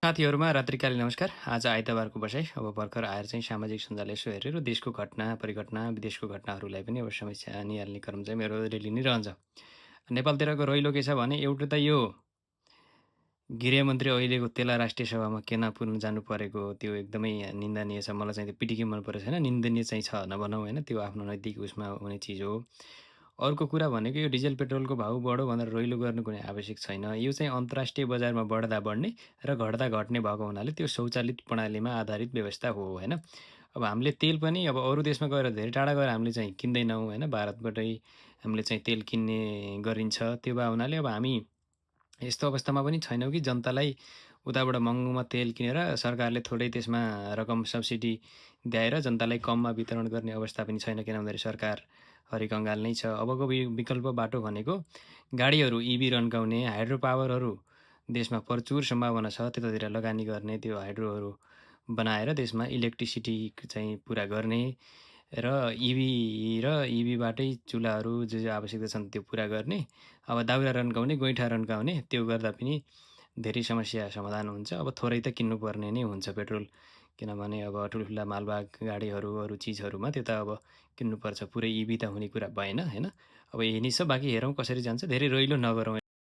साथीहरूमा रात्रिकालीन नमस्कार। आज आइतबारको बसाइ अब भर्खर आएर चाहिँ सामाजिक सञ्जाल यसो हेरेर देशको घटना, परिघटना, विदेशको घटनाहरूलाई पनि अब समीक्षा निहाल्ने क्रम चाहिँ मेरो डेली नै रहन्छ। नेपालतिरको रहिलो के छ भने एउटा त यो गृहमन्त्री अहिलेको तेला राष्ट्रिय सभामा केना पुग्न जानु परेको त्यो एकदमै निन्दनीय छ। मलाई चाहिँ त्यो पिटिकै मन परेको छैन। निन्दनीय चाहिँ छ नभनौँ होइन, त्यो आफ्नो नैतिक उसमा हुने चिज हो। अर्को कुरा भनेको यो डिजल पेट्रोलको भाउ बढो भनेर रहिलो गर्नु कुनै आवश्यक छैन। यो चाहिँ अन्तर्राष्ट्रिय बजारमा बढ्दा बढ्ने र घट्दा घट्ने भएको हुनाले त्यो स्वचालित प्रणालीमा आधारित व्यवस्था हो होइन। अब हामीले तेल पनि अब अरू देशमा गएर धेरै टाढा गएर हामीले चाहिँ किन्दैनौँ होइन, भारतबाटै हामीले चाहिँ तेल किन्ने गरिन्छ। त्यो भए हुनाले अब हामी यस्तो अवस्थामा पनि छैनौँ कि जनतालाई उताबाट महँगोमा तेल किनेर सरकारले थोरै त्यसमा रकम सब्सिडी दिएर जनतालाई कममा वितरण गर्ने अवस्था पनि छैन, किन भन्दाखेरि सरकार हरिकङ्गाल नै छ। अबको विकल्प बाटो भनेको गाडीहरू इभी रन्काउने, हाइड्रो पावरहरू देशमा प्रचुर सम्भावना छ, त्यतातिर लगानी गर्ने, त्यो हाइड्रोहरू बनाएर देशमा इलेक्ट्रिसिटी चाहिँ पुरा गर्ने र इभीबाटै चुल्हाहरू जे जे आवश्यकता छन् त्यो पुरा गर्ने। अब दाउरा रन्काउने, गोइठा रन्काउने, त्यो गर्दा पनि धेरै समस्या समाधान हुन्छ। अब थोरै त किन्नुपर्ने नै हुन्छ पेट्रोल, किनभने अब ठुल्ठुला मालवाहक गाडीहरू अरू चिजहरूमा त्यो त अब किन्नुपर्छ। पुरै इभी त हुने कुरा भएन होइन। अब यही नै छ, बाँकी हेरौँ कसरी जान्छ। धेरै रहिलो नगरौँ।